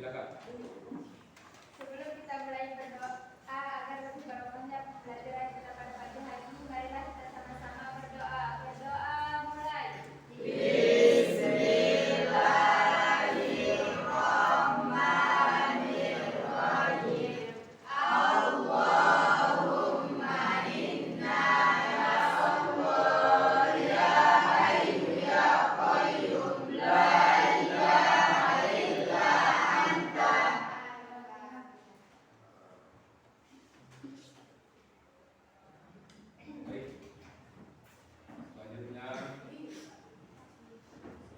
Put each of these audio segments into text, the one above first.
Silakan. Sebelum kita mulai berdoa agar lebih barokahnya pembelajaran kita pada pagi hari ini, marilah kita sama-sama berdoa. Berdoa mulai. Bismillahirrahmanirrahim. Allahumma inna nas'aluka ya hayyu ya qayyum la ilaha illa anta. Baik. Selanjutnya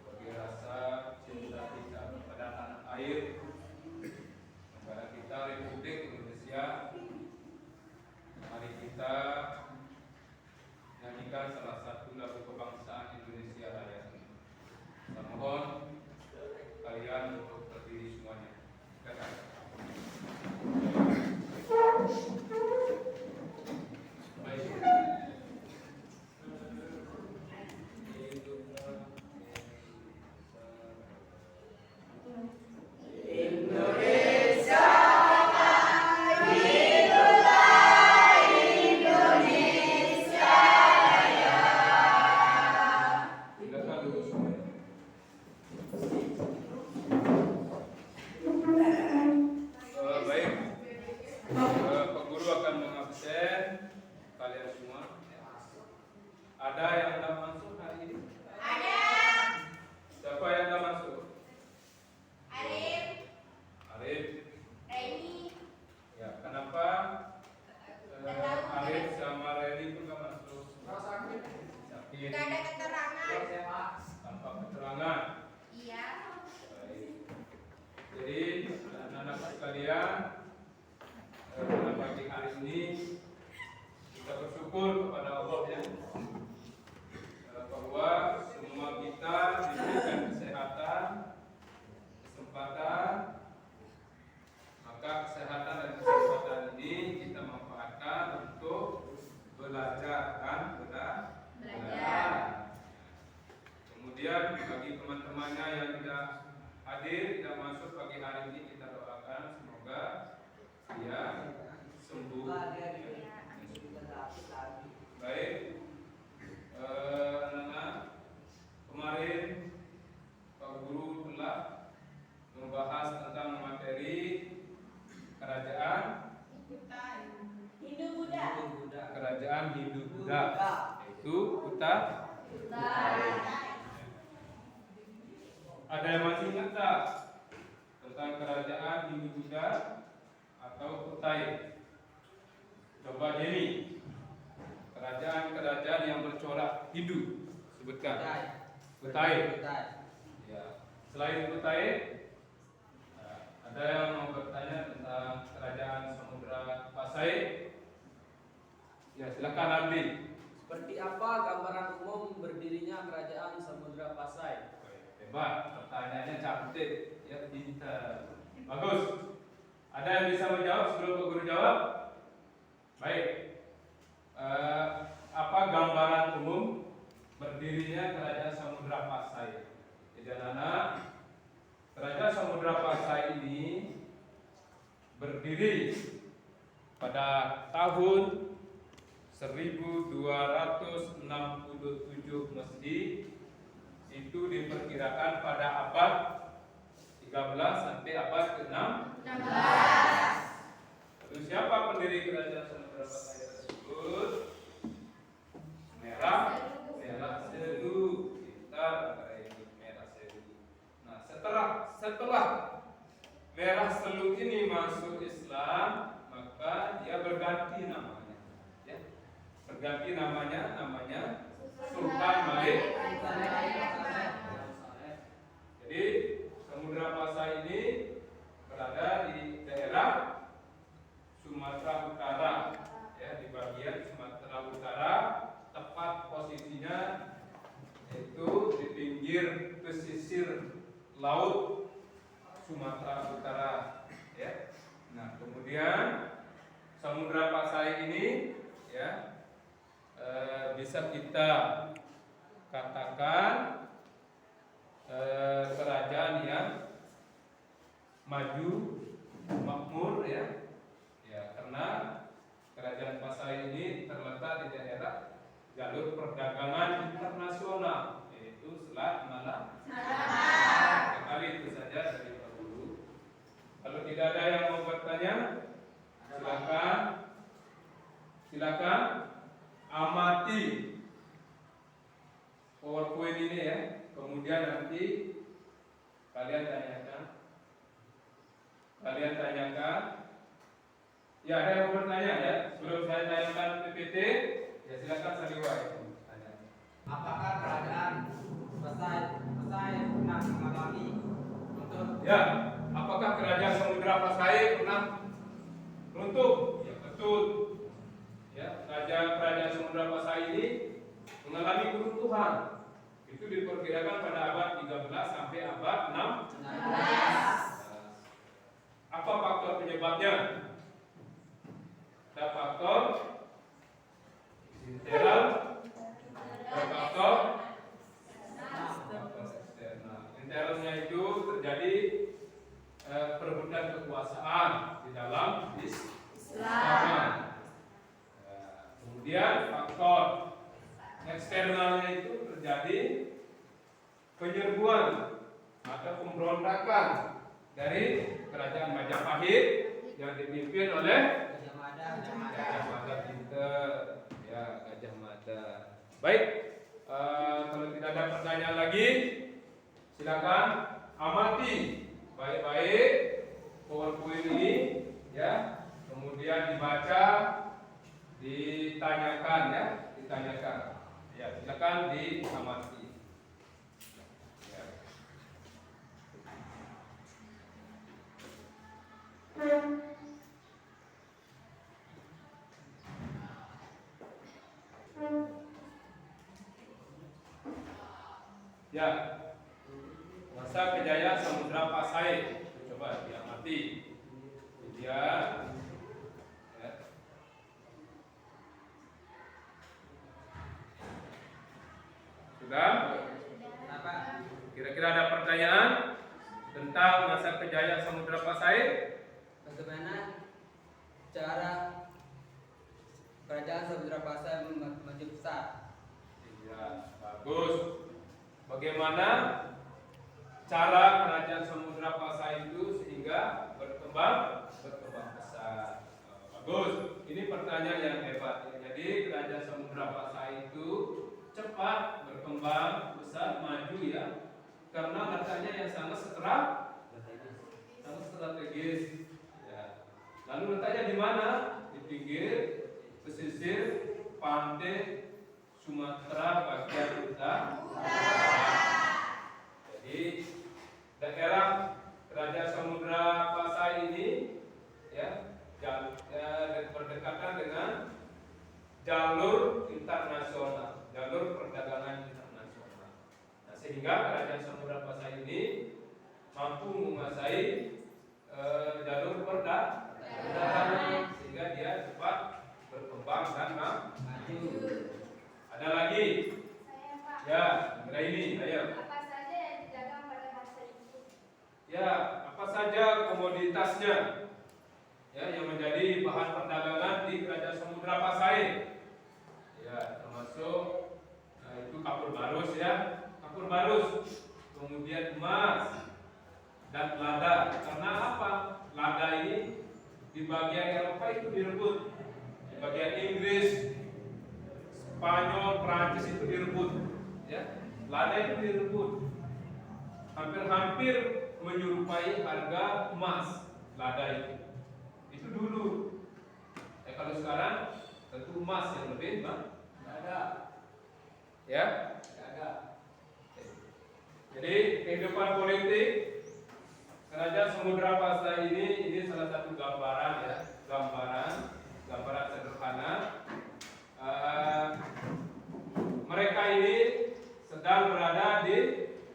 sebagai rasa cinta kita kepada tanah air negara kita Republik Indonesia, mari kita nyanyikan salah satu lagu kebangsaan Indonesia Raya. Saya mohon kalian untuk berdiri semuanya. Silakan. Baik. Indonesia Raya, Indonesia Raya. Silakan duduk semuanya. Baik. Pak Guru akan mengabsen kalian semua. Ada yang tidak masuk hari ini? Ada. Siapa yang tidak masuk? Arif, Arif. Reni, Ya, kenapa Arif sama Reni itu nggak masuk? Sakit. nggak ada keterangan. Tanpa keterangan. Iya. Baik. Jadi anak-anak sekalian, pada pagi hari ini kita bersyukur kepada Allah ya, bahwa semua kita diberikan kesehatan, kesempatan, maka kesehatan dan kesempatan ini kita manfaatkan untuk belajar dan belajar. Kemudian bagi teman-temannya yang tidak hadir, tidak masuk pagi hari ini, kita doakan semoga dia sembuh. Baik, anak-anak, kemarin Pak Guru telah membahas tentang materi kerajaan Hindu-Buddha. kerajaan Hindu-Buddha, yaitu Kutai. Ada yang masih ingat tak tentang kerajaan Hindu-Buddha atau Kutai? Coba Jenny, kerajaan-kerajaan yang bercorak Hindu, sebutkan. Kutai. Ya. Selain Kutai, ada yang mau bertanya tentang kerajaan Samudra Pasai? Ya, silakan Ardi. Seperti apa gambaran umum berdirinya kerajaan Samudra Pasai? Hebat, pertanyaannya cantik, ya pintar. Bagus. Ada yang bisa menjawab sebelum Pak Guru jawab? Baik. Apa gambaran umum berdirinya kerajaan Samudra Pasai? Jadi anak-anak, kerajaan Samudra Pasai ini berdiri pada tahun 1267 Masdi. Itu diperkirakan pada abad 13 sampai abad ke-16. Lalu siapa pendiri kerajaan Samudra Pasai tersebut? Merah Selu. Pintar ini Merah Selu. Nah, setelah Merah Selu ini masuk Islam, maka dia berganti namanya. Ya. Berganti namanya Sultan Malik. Jadi Samudra Pasai ini berada di daerah Sumatera Utara, ya, di bagian Sumatera Utara, tepat posisinya yaitu di pinggir pesisir laut Sumatera Utara, ya. Nah, kemudian Samudra Pasai ini, ya, bisa kita katakan kerajaan yang maju, makmur ya. Ya, karena Kerajaan Pasai ini terletak di daerah jalur perdagangan internasional, yaitu Selat Malaka. Sekali itu saja dari Pak Guru. Kalau tidak ada yang mau bertanya, silakan amati PowerPoint ini ya. Kemudian nanti kalian tanyakan. Ya, ada yang mau bertanya ya? Sebelum saya tanyakan PPT, ya silakan Saliwa itu tanya. Apakah kerajaan Pasai pernah mengalami untuk Ya, apakah kerajaan Samudra Pasai pernah runtuh? Ya, betul. Ya, kerajaan Samudra Pasai ini mengalami keruntuhan. Itu diperkirakan pada abad 13 sampai abad 16. Apa faktor penyebabnya? Ada faktor internal, ada faktor eksternal. Internalnya itu terjadi perebutan kekuasaan di dalam Islam. Kemudian faktor eksternalnya itu terjadi penyerbuan atau pemberontakan dari kerajaan Majapahit yang dipimpin oleh Gajah Mada Pinter, ya Gajah Mada. Baik, kalau tidak ada pertanyaan lagi, silakan amati baik-baik PowerPoint ini, ya. Kemudian dibaca, ditanyakan, ya, Ya, silakan diamati. Ya. Ya, masa kejayaan Samudra Pasai, coba diamati. Dia, ya. Sudah? Kira-kira ada pertanyaan tentang masa kejayaan Samudra Pasai? bagaimana cara kerajaan Samudra Pasai maju besar? Ya, bagus. Bagaimana cara kerajaan Samudra Pasai itu sehingga berkembang besar? Bagus. Ini pertanyaan yang hebat. Jadi kerajaan Samudra Pasai itu cepat berkembang besar, maju ya, karena letaknya yang sangat strategis. Ya. Lalu letaknya di mana? Di pinggir pesisir pantai Sumatera bagian utara. Jadi daerah kerajaan Samudra Pasai ini ya berdekatan dengan jalur internasional, jalur perdagangan internasional. Nah, sehingga kerajaan Samudra Pasai ini mampu menguasai jalur perdagangan sehingga dia cepat berkembang dan maju. Ada lagi? Saya, Pak. Ya, kira ini, ayo. Apa saja yang didagang pada masa itu? Ya, apa saja komoditasnya ya yang menjadi bahan perdagangan di kerajaan Samudra Pasai? Ya, termasuk itu kapur barus ya, kapur barus, kemudian emas dan lada. Karena apa? Lada ini di bagian Eropa itu direbut, di bagian Inggris, Spanyol, Prancis itu direbut, ya. Lada itu direbut, hampir-hampir menyerupai harga emas lada itu. Itu dulu. Kalau sekarang tentu emas yang lebih ada, ya. Ada. Jadi kehidupan politik kerajaan Samudra Pasai ini salah satu gambaran ya, gambaran sederhana. Mereka ini sedang berada di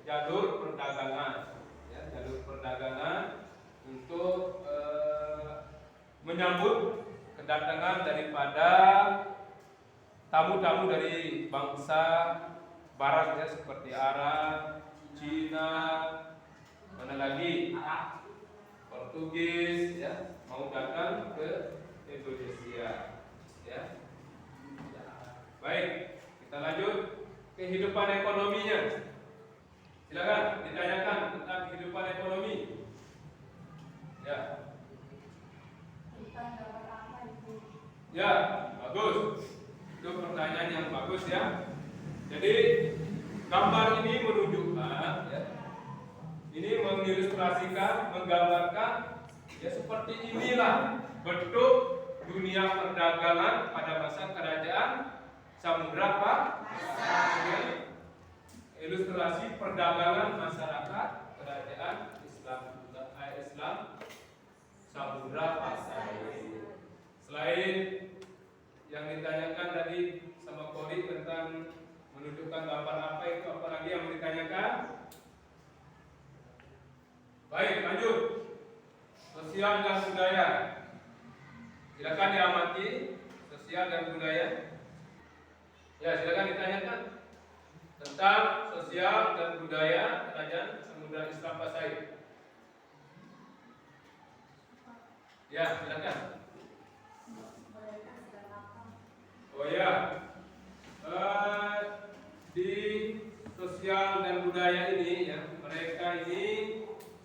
jalur perdagangan, ya, jalur perdagangan untuk menyambut kedatangan daripada tamu-tamu dari bangsa Barat ya, seperti Arab, Cina, mana lagi? Portugis ya mau datang ke Indonesia ya. Baik, kita lanjut kehidupan ekonominya. Silakan ditanyakan tentang kehidupan ekonomi. Ya. Ya, bagus. Itu pertanyaan yang bagus ya. Jadi gambar ini menunjukkan ya. Ini mengilustrasikan, menggambarkan ya seperti inilah bentuk dunia perdagangan pada masa kerajaan Samudra Pasai. Ilustrasi perdagangan masyarakat kerajaan Islam Samudra Pasai. Selain yang ditanyakan tadi sama Kori tentang menunjukkan gambar apa itu, apa lagi yang mau ditanyakan? Baik, lanjut. Sosial dan budaya. Silakan diamati sosial dan budaya. Ya, silakan ditanyakan tentang sosial dan budaya kerajaan Samudra Islam Pasai. Ya, silakan. Oh ya, di sosial dan budaya ini ya, mereka ini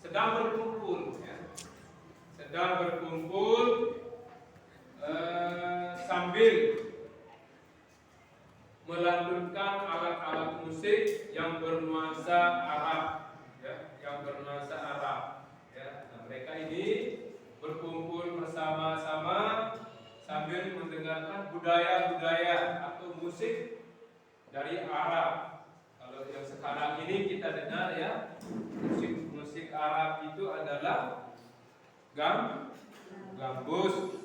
sedang berkumpul ya. Sedang berkumpul sambil melantunkan alat-alat musik yang bernuansa Arab ya, yang bernuansa Arab ya. Nah, mereka ini berkumpul bersama-sama sambil mendengarkan budaya-budaya atau musik dari Arab. Kalau yang sekarang ini kita dengar ya, musik Arab itu adalah gambus.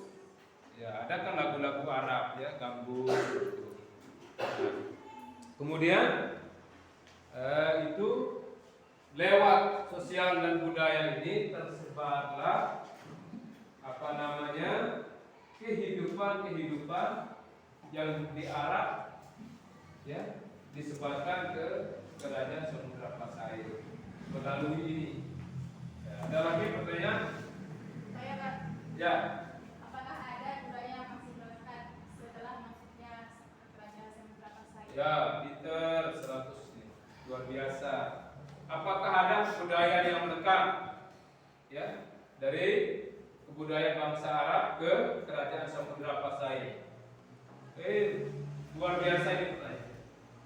Ya, ada kan lagu-lagu Arab ya, gambus. Kemudian itu lewat sosial dan budaya ini tersebarlah apa namanya kehidupan yang di Arab ya disebarkan ke kerajaan Samudra Pasai melalui ini. Ya, ada lagi pertanyaan? Saya Kak. Ya. Apakah ada budaya yang masih melekat setelah masuknya kerajaan Samudra Pasai? Ya, Peter 100 nih. Luar biasa. Apakah ada budaya yang melekat ya dari kebudayaan bangsa Arab ke kerajaan Samudra Pasai? Luar biasa ini pertanyaan.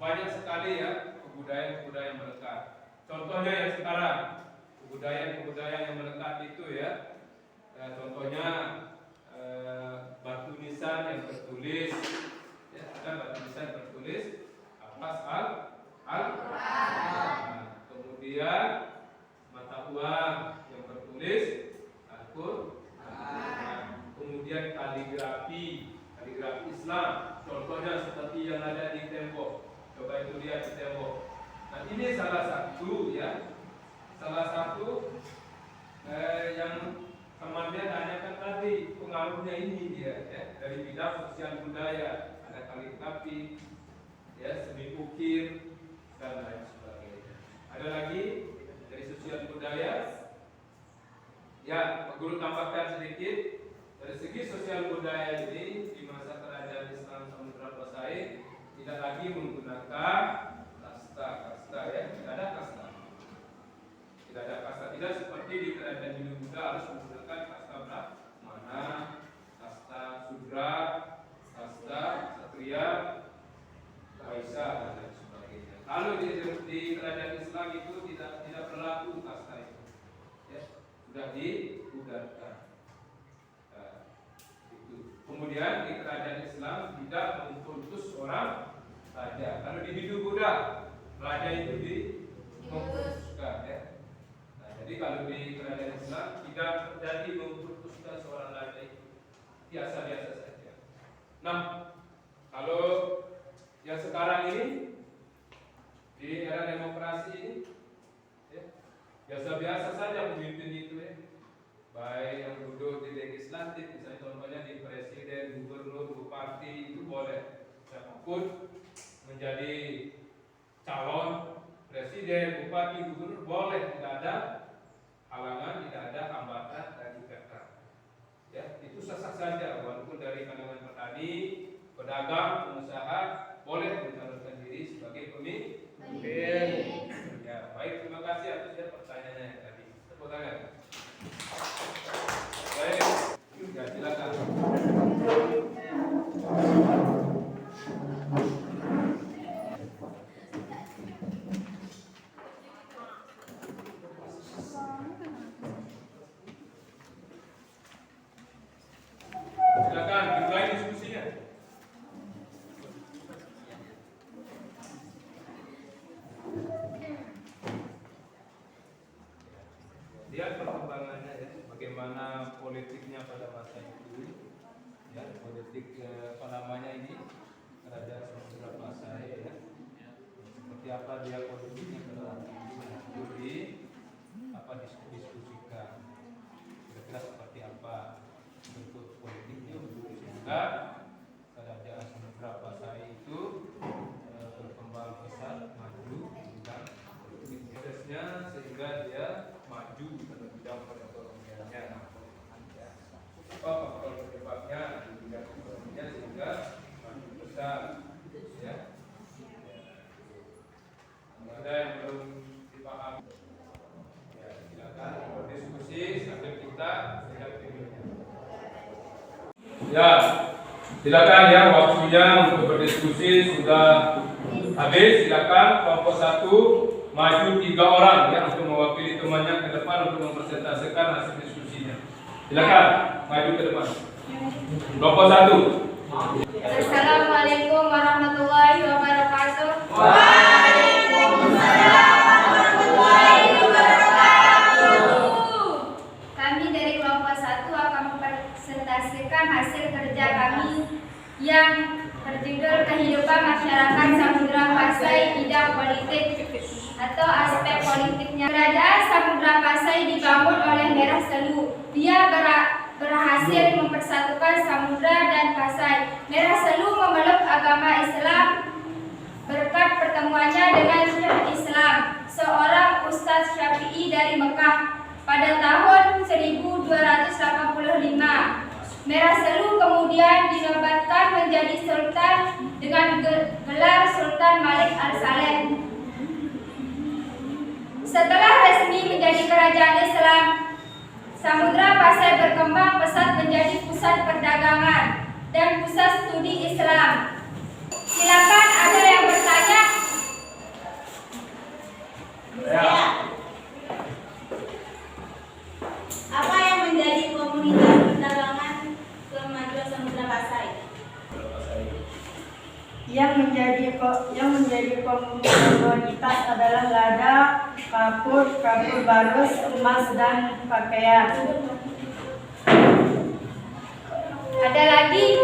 Banyak sekali ya kebudayaan yang melekat. Contohnya yang sekarang kebudayaan yang melekat itu ya. Contohnya batu nisan yang tertulis ya, ada batu nisan tertulis Abbas Al-Quran. Kemudian mata uang yang tertulis Al-Quran. Kemudian kaligrafi Islam, contohnya seperti yang ada di tembok. Coba itu lihat di tembok. Nah, ini salah satu yang temannya tanyakan tadi, pengaruhnya ini dia ya, dari bidang sosial budaya, ada kaligrafi ya, seni ukir dan lain sebagainya. Ada lagi dari sosial budaya ya, Pak Guru tambahkan sedikit. Dari segi sosial budaya ini di masa kerajaan Islam Samudra Pasai tidak lagi menggunakan kasta ya, tidak ada kasta. Tidak seperti di kerajaan Hindu Buddha harus menggunakan kasta Brahmana, kasta Sudra, kasta Satria, Waisya dan lain sebagainya. Kalau di kerajaan Islam itu tidak berlaku kasta itu. Ya, sudah dibubarkan. Kemudian di kerajaan Islam tidak mengutus orang raja. Kalau di Hindu Buddha raja itu diputuskan ya. Nah, jadi kalau di kerajaan Islam tidak terjadi memutuskan seorang raja itu, biasa-biasa saja. Nah, kalau yang sekarang ini di era demokrasi ini ya, biasa-biasa saja pemimpin itu ya. Baik yang duduk di legislatif, misalnya contohnya di presiden, gubernur, bupati, itu boleh. Siapapun menjadi calon presiden, bupati, gubernur boleh, tidak ada halangan, tidak ada hambatan lihat perkembangannya ya, bagaimana politiknya pada masa itu, ya politik apa namanya ini kerajaan Samudra Pasai ya, seperti apa dia politiknya pada waktu itu di apa diskusikan, kira-kira seperti apa bentuk politiknya sehingga kerajaan Samudra Pasai itu berkembang pesat, maju dan prosesnya sehingga dia maju dalam bidang perekonomiannya. Apa faktor penyebabnya di bidang ekonominya sehingga maju pesat, ya. Ada yang belum dipahami, ya silakan berdiskusi sambil kita lihat videonya. Ya, silakan ya, waktunya untuk berdiskusi sudah habis. Silakan kelompok 1 maju 3 orang ya untuk mewakili temannya ke depan untuk mempresentasikan hasil diskusinya. Silakan maju ke depan. Kelompok 1. Assalamualaikum warahmatullahi wabarakatuh. Kami dari kelompok 1 akan mempresentasikan hasil kerja kami yang berjudul Kehidupan Masyarakat Samudra Pasai Bidang Politik atau aspek politiknya. Kerajaan Samudra Pasai dibangun oleh Merah Selu. Dia berhasil mempersatukan Samudra dan Pasai. Merah Selu memeluk agama Islam berkat pertemuannya dengan Syekh Islam, seorang Ustadz Syafi'i dari Mekah pada tahun 1285. Merah Selu kemudian dinobatkan menjadi sultan dengan gelar Sultan Malik Al-Saleh. Setelah resmi menjadi kerajaan Islam, Samudra Pasai berkembang pesat menjadi pusat perdagangan dan pusat studi Islam. Silakan ada yang bertanya? Apa yang menjadi komunitas perdagangan kemajuan Samudra Pasai? Yang menjadi komoditas adalah lada, kapur barus, emas dan pakaian. Ada lagi?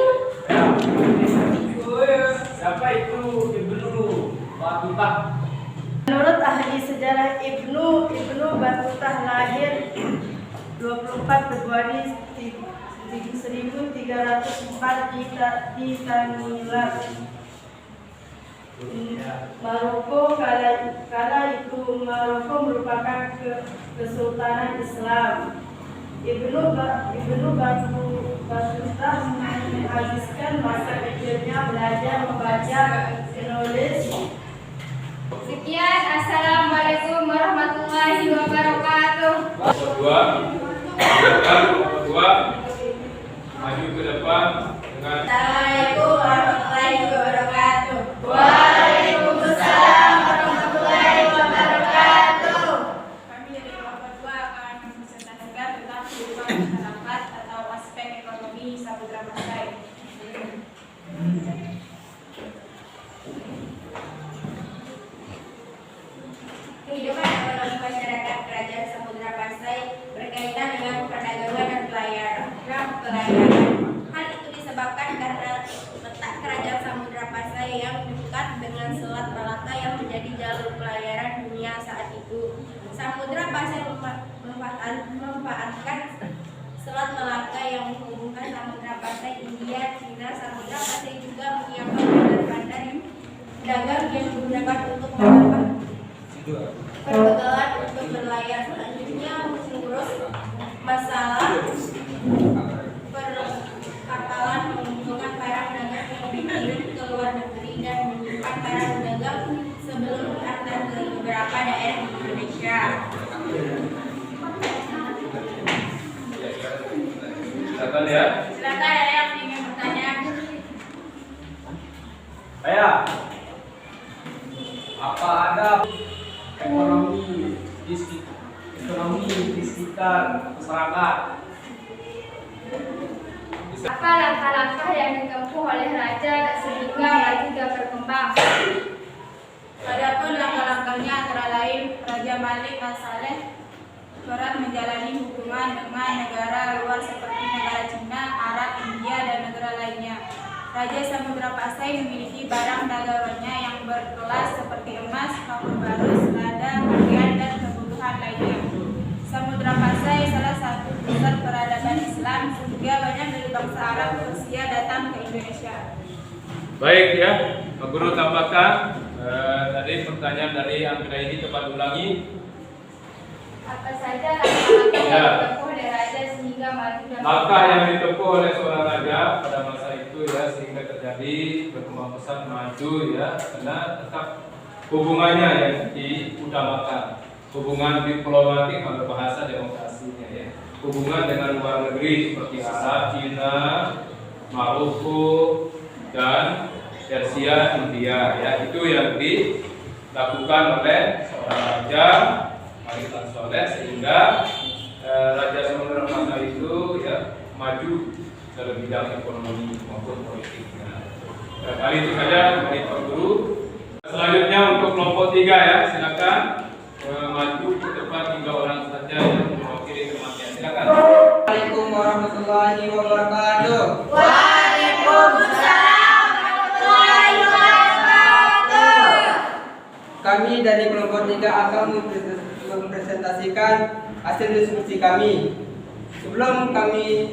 Siapa itu Ibnu Batutah? Menurut ahli sejarah Ibnu Batutah lahir 24 Februari 1304 di Tanilat, Maroko. Kala itu Maroko merupakan kesultanan Islam. Ibnu Batutah menghabiskan masa kecilnya belajar membaca, menulis. Sekian, assalamualaikum warahmatullahi wabarakatuh. Kelompok 2 maju ke depan dengan Assalamualaikum warahmatullahi wabarakatuh. Waalaikumsalam warahmatullahi wabarakatuh. Kami dari kelompok 2 akan mempresentasikan tentang kehidupan masyarakat atau aspek ekonomi Samudra Pasai. Kehidupan ekonomi masyarakat Kerajaan Samudra Pasai berkaitan dengan perdagangan dan pelayaran. Hal itu disebabkan karena letak Kerajaan Samudra Pasai yang dekat dengan Selat Malaka yang menjadi jalur pelayaran dunia saat itu. Samudra Pasai memanfaatkan Selat Malaka yang menghubungkan Samudra Pasai, India, Cina. Samudra Pasai juga menyiapkan bandar-bandar dagang yang digunakan untuk melakukan perbekalan untuk berlayar. Selanjutnya mengurus masalah perkaptalan, mengumpulkan barang dagang yang dikirim ke luar negeri dan menyimpan barang dagang sebelum diantar ke beberapa daerah di Indonesia. silakan ya. Silakan ada yang ingin bertanya. Saya. Apa ada ekonomi di sekitar masyarakat? Apa langkah-langkah yang ditempuh oleh raja sehingga maju dan berkembang? Adapun langkah-langkahnya antara lain Raja Malik Al-Saleh berat menjalani hubungan dengan negara luar seperti negara Cina, Arab, India, dan negara lainnya. Raja Samudra Pasai memiliki barang dagangannya yang berkelas seperti emas, kapur barus, lada, pakaian, dan kebutuhan lainnya. Samudra Pasai salah satu pusat peradaban Islam sehingga banyak dari bangsa Arab Persia datang ke Indonesia. Baik ya, Pak Guru tambahkan tadi pertanyaan dari Anggra ini tepat ulangi. Apa saja langkah-langkah Ya. yang ditempuh oleh raja sehingga maju dan Langkah yang ditempuh oleh seorang raja pada masa itu ya sehingga terjadi berkembang pesat maju ya karena tetap hubungannya yang diutamakan, hubungan diplomatik atau bahasa demokrasinya ya, hubungan dengan luar negeri seperti Arab, Cina, Maroko dan Persia, India ya, itu yang dilakukan oleh seorang raja Malik Soleh sehingga Raja Samudra Pasai itu ya maju dalam bidang ekonomi maupun politiknya. Kali itu saja dari Pak Guru. Selanjutnya untuk kelompok 3 ya, silakan maju ke depan 3 orang saja yang mewakili kematian. Silakan. Assalamualaikum warahmatullahi wabarakatuh. Waalaikumsalam warahmatullahi wabarakatuh. Kami dari kelompok 3 akan mempresentasikan hasil diskusi kami. Sebelum kami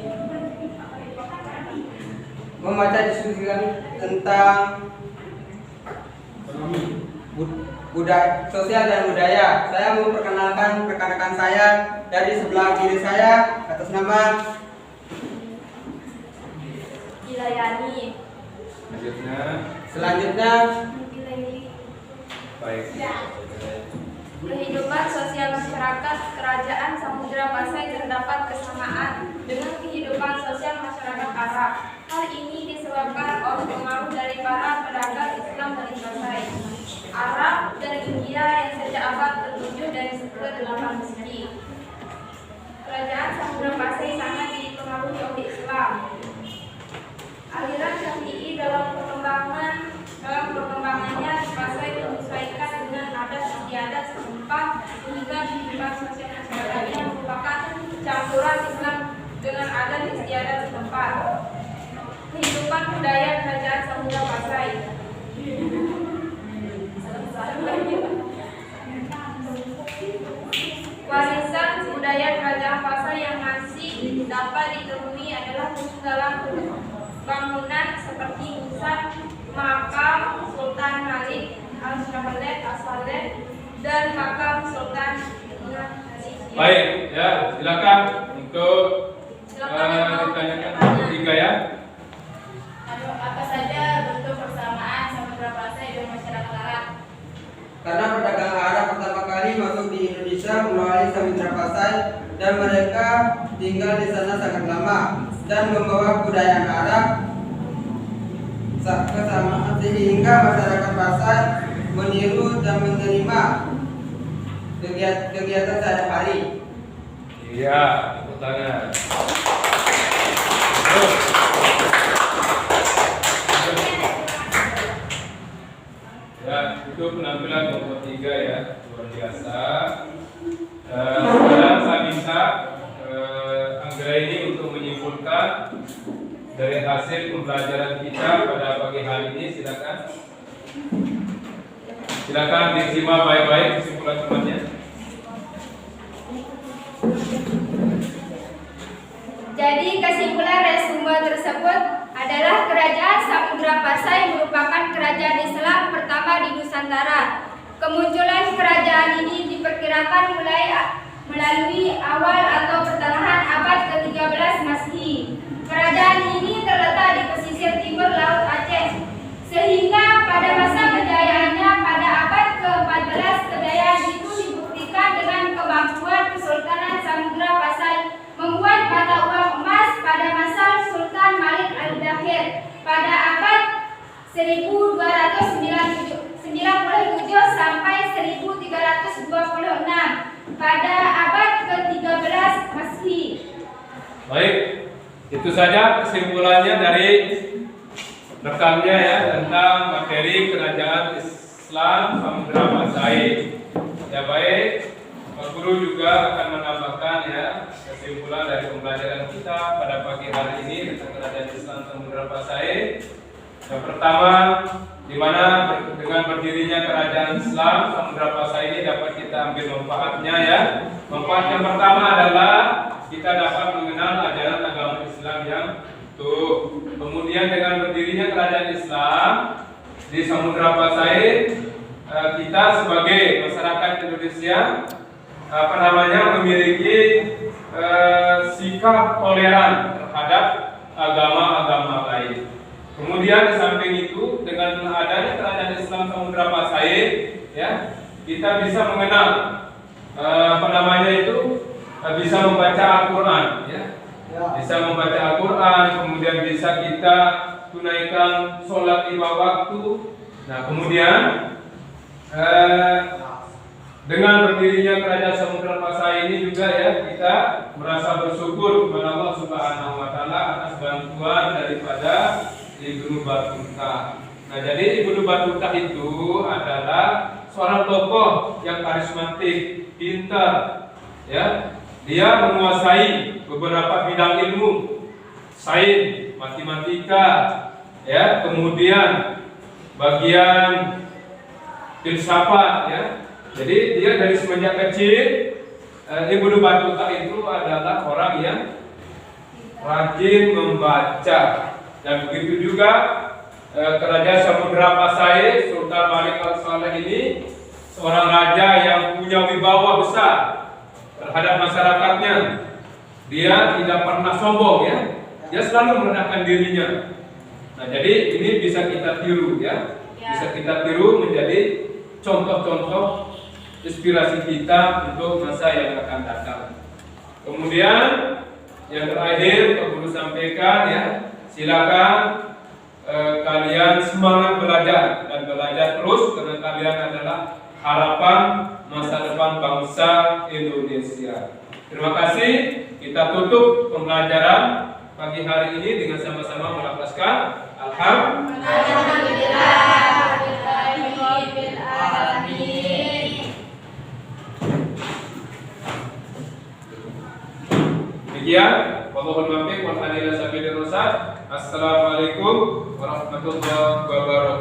membaca diskusi kami tentang budaya, sosial dan budaya, saya mau memperkenalkan rekan-rekan saya dari sebelah kiri saya atas nama dilayani. selanjutnya Baik. Kehidupan sosial masyarakat Kerajaan Samudra Pasai terdapat kesamaan dengan kehidupan sosial masyarakat Arab. Hal ini disebabkan oleh pengaruh dari para pedagang Islam dari Pasai, Arab dan India yang sejak abad ke-7 dan ke-8 Masehi. Kerajaan Samudra Pasai sangat dipengaruhi oleh Islam. Aliran Syafi'i dalam perkembangannya di Pasai menyesuaikan dengan adat istiadat setempat hingga kehidupan sosial masyarakatnya merupakan campuran Islam dengan adat istiadat setempat. Kehidupan budaya Kerajaan Samudra Pasai. Warisan budaya Kerajaan Pasai yang masih dapat ditemui adalah khusus dalam bangunan seperti pusat makam Sultan Malik Al-Saleh dan makam Sultan Al-Sisi. Baik, ya silakan untuk ditanyakan 3 ya. Apa saja bentuk persamaan Samudra Pasai dan masyarakat Arab? karena pedagang Arab pertama kali masuk di Indonesia melalui Samudra Pasai dan mereka tinggal di sana sangat lama dan membawa budaya Arab kesamaan sehingga masyarakat Pasai meniru dan menerima kegiatan sehari-hari. Iya, tepuk tangan. Ya, itu penampilan kelompok 3 ya, luar biasa. Sekarang saya minta Anggra ini untuk menyimpulkan dari hasil pembelajaran kita pada pagi hari ini. Silakan disimak baik-baik kesimpulan temannya. Jadi kesimpulan resume tersebut adalah Kerajaan Samudra Pasai merupakan kerajaan Islam pertama di Nusantara. Kemunculan kerajaan ini diperkirakan melalui awal atau pertengahan abad ke-13 Masehi. Kerajaan ini terletak di pesisir timur Laut Aceh, sehingga pada masa kejayaannya pada abad ke-14 kejayaan itu dibuktikan dengan kemampuan Kesultanan Samudra Pasai membuat mata uang emas pada masa Sultan Malik Al-Dakhir pada abad 1297 sampai 1326 pada abad ke-13 Masehi. Baik, itu saja kesimpulannya dari rekannya ya tentang materi Kerajaan Islam Samudra Pasai. Ya baik, Pak Pak Guru juga akan menambahkan ya kesimpulan dari pembelajaran kita pada pagi hari ini tentang Kerajaan Islam Samudra Pasai. Yang pertama, di mana dengan berdirinya Kerajaan Islam Samudra Pasai ini dapat kita ambil manfaatnya ya. Manfaat yang pertama adalah kita dapat mengenal ajaran agama Islam yang utuh. Kemudian dengan berdirinya Kerajaan Islam di Samudra Pasai, kita sebagai masyarakat Indonesia memiliki sikap toleran terhadap agama-agama lain. Kemudian di samping itu dengan adanya Kerajaan Islam Samudra Pasai ya, kita bisa mengenal bisa membaca Al-Qur'an ya. Bisa membaca Al-Qur'an, kemudian bisa kita tunaikan sholat 5 waktu. Nah, kemudian dengan berdirinya Kerajaan Samudra Pasai ini juga ya, kita merasa bersyukur kepada Allah Subhanahu wa taala atas bantuan daripada Ibnu Battuta. Nah, jadi Ibnu Battuta itu adalah seorang tokoh yang karismatik, pintar ya. Dia menguasai beberapa bidang ilmu, sains, matematika ya, kemudian bagian filsafat ya. Jadi dia dari semenjak kecil Ibnu Battuta itu adalah orang yang rajin membaca, dan begitu juga Kerajaan Samudra Pasai Sultan Malik Al-Saleh ini seorang raja yang punya wibawa besar terhadap masyarakatnya. Dia tidak pernah sombong ya. Dia selalu merendahkan dirinya. Nah, jadi ini bisa kita tiru ya. Bisa kita tiru menjadi contoh-contoh inspirasi kita untuk masa yang akan datang. Kemudian yang terakhir Pak Guru sampaikan ya, silakan kalian semangat belajar dan belajar terus, karena kalian adalah harapan masa depan bangsa Indonesia. Terima kasih. Kita tutup pembelajaran pagi hari ini dengan sama-sama melafazkan Alhamdulillah. Demikian, wallahul muwaffiq wal hadi ila sabilir rasyad. Assalamualaikum warahmatullahi wabarakatuh.